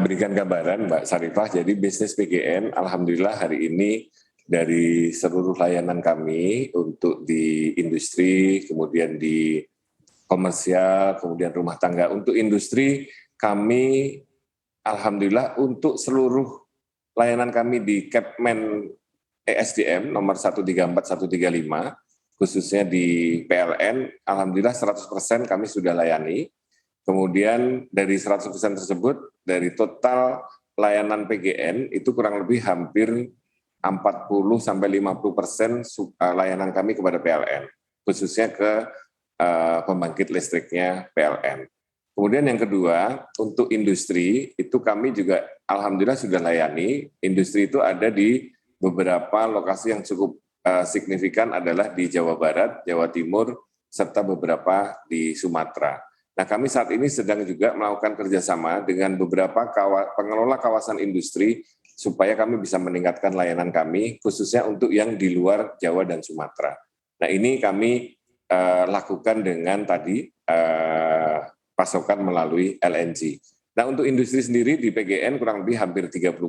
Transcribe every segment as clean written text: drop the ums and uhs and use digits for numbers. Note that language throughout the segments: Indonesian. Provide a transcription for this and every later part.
berikan gambaran Mbak Sarifah, jadi bisnis PGN alhamdulillah hari ini dari seluruh layanan kami untuk di industri, kemudian di komersial, kemudian rumah tangga. Untuk industri kami alhamdulillah untuk seluruh layanan kami di Kepmen ESDM nomor 134 135 khususnya di PLN alhamdulillah 100% kami sudah layani. Kemudian dari 100% tersebut dari total layanan PGN itu kurang lebih hampir 40-50% layanan kami kepada PLN, khususnya ke pembangkit listriknya PLN. Kemudian yang kedua, untuk industri itu kami juga alhamdulillah sudah layani. Industri itu ada di beberapa lokasi yang cukup signifikan adalah di Jawa Barat, Jawa Timur, serta beberapa di Sumatera. Nah, kami saat ini sedang juga melakukan kerjasama dengan beberapa pengelola kawasan industri supaya kami bisa meningkatkan layanan kami, khususnya untuk yang di luar Jawa dan Sumatera. Nah, ini kami lakukan dengan tadi pasokan melalui LNG. Nah, untuk industri sendiri di PGN kurang lebih hampir 30%,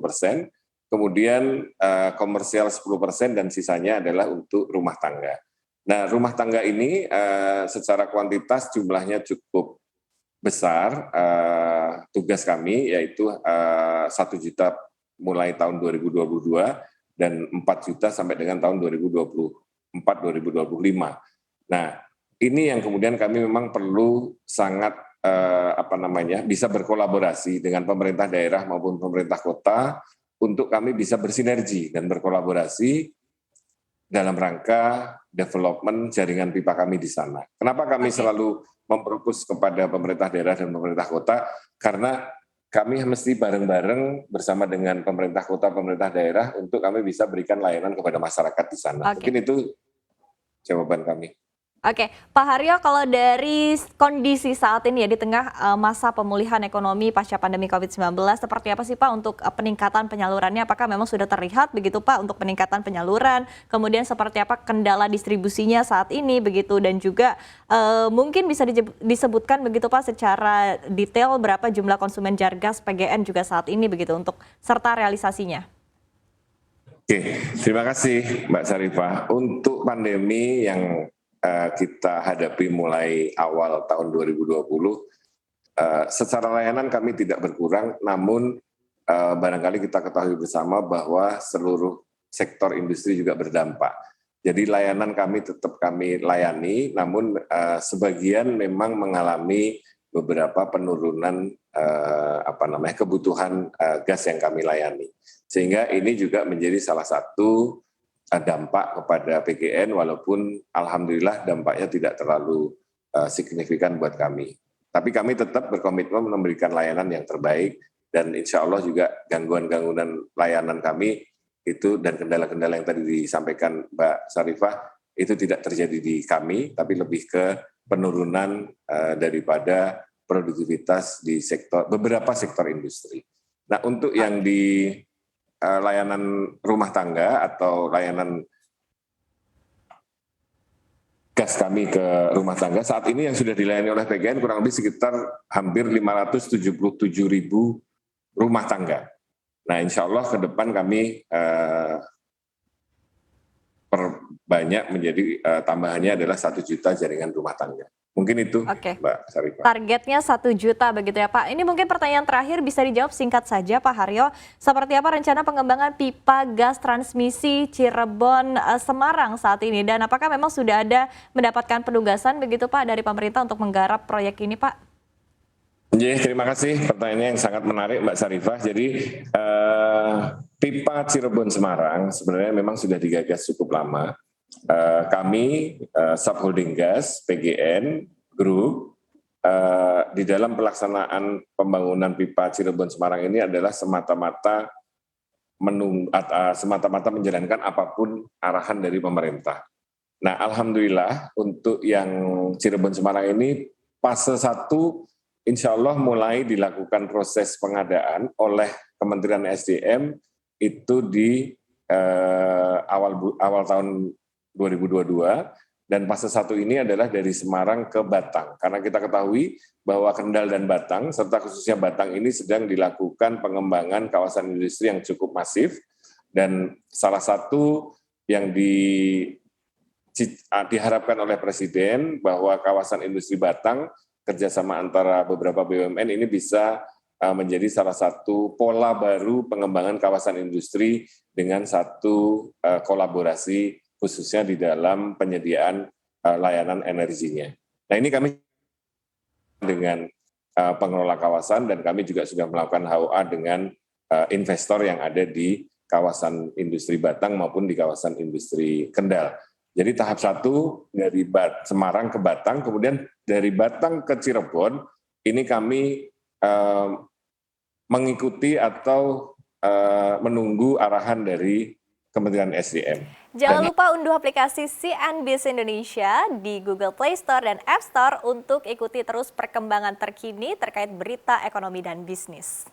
kemudian komersial 10% dan sisanya adalah untuk rumah tangga. Nah, rumah tangga ini secara kuantitas jumlahnya cukup besar. Tugas kami yaitu 1 juta mulai tahun 2022 dan 4 juta sampai dengan tahun 2024-2025. Nah, ini yang kemudian kami memang perlu sangat bisa berkolaborasi dengan pemerintah daerah maupun pemerintah kota untuk kami bisa bersinergi dan berkolaborasi dalam rangka development jaringan pipa kami di sana. Kenapa kami selalu memfokus kepada pemerintah daerah dan pemerintah kota? Karena kami mesti bareng-bareng bersama dengan pemerintah kota, pemerintah daerah untuk kami bisa berikan layanan kepada masyarakat di sana. Mungkin itu jawaban kami. Oke, Pak Haryo, kalau dari kondisi saat ini ya di tengah masa pemulihan ekonomi pasca pandemi COVID-19, seperti apa sih Pak untuk peningkatan penyalurannya? Apakah memang sudah terlihat begitu Pak untuk peningkatan penyaluran? Kemudian seperti apa kendala distribusinya saat ini begitu? Dan juga mungkin bisa disebutkan begitu Pak secara detail berapa jumlah konsumen Jargas PGN juga saat ini begitu untuk serta realisasinya? Oke, terima kasih Mbak Sarifah. Untuk pandemi yang kita hadapi mulai awal tahun 2020, secara layanan kami tidak berkurang, namun barangkali kita ketahui bersama bahwa seluruh sektor industri juga berdampak. Jadi layanan kami tetap kami layani, namun sebagian memang mengalami beberapa penurunan kebutuhan gas yang kami layani. Sehingga ini juga menjadi salah satu dampak kepada PGN, walaupun alhamdulillah dampaknya tidak terlalu signifikan buat kami. Tapi kami tetap berkomitmen memberikan layanan yang terbaik, dan insya Allah juga gangguan-gangguan layanan kami itu dan kendala-kendala yang tadi disampaikan Mbak Sarifah itu tidak terjadi di kami, tapi lebih ke penurunan daripada produktivitas di beberapa sektor industri. Nah, untuk yang di layanan rumah tangga atau layanan gas kami ke rumah tangga saat ini yang sudah dilayani oleh PGN kurang lebih sekitar hampir 577.000 rumah tangga. Nah, insya Allah ke depan kami perbanyak menjadi tambahannya adalah 1 juta jaringan rumah tangga. Mungkin itu Mbak Sarifah. Targetnya 1 juta begitu ya Pak. Ini mungkin pertanyaan terakhir bisa dijawab singkat saja Pak Haryo. Seperti apa rencana pengembangan pipa gas transmisi Cirebon Semarang saat ini? Dan apakah memang sudah ada mendapatkan penugasan begitu Pak dari pemerintah untuk menggarap proyek ini Pak? Terima kasih, pertanyaannya yang sangat menarik Mbak Sarifah. Jadi pipa Cirebon Semarang sebenarnya memang sudah digagas cukup lama. Kami subholding gas PGN Group di dalam pelaksanaan pembangunan pipa Cirebon Semarang ini adalah semata-mata menjalankan apapun arahan dari pemerintah. Nah, alhamdulillah untuk yang Cirebon Semarang ini fase 1 insya Allah mulai dilakukan proses pengadaan oleh Kementerian SDM itu di awal tahun 2022, Dan fase 1 ini adalah dari Semarang ke Batang. Karena kita ketahui bahwa Kendal dan Batang, serta khususnya Batang ini sedang dilakukan pengembangan kawasan industri yang cukup masif. Dan salah satu yang diharapkan oleh Presiden bahwa kawasan industri Batang, kerjasama antara beberapa BUMN ini bisa menjadi salah satu pola baru pengembangan kawasan industri dengan satu kolaborasi khususnya di dalam penyediaan layanan energinya. Nah ini kami dengan pengelola kawasan dan kami juga sudah melakukan HOA dengan investor yang ada di kawasan industri Batang maupun di kawasan industri Kendal. Jadi tahap 1 dari Semarang ke Batang, kemudian dari Batang ke Cirebon, ini kami mengikuti atau menunggu arahan dari Kementerian SDM. Jangan lupa unduh aplikasi CNBC Indonesia di Google Play Store dan App Store untuk ikuti terus perkembangan terkini terkait berita ekonomi dan bisnis.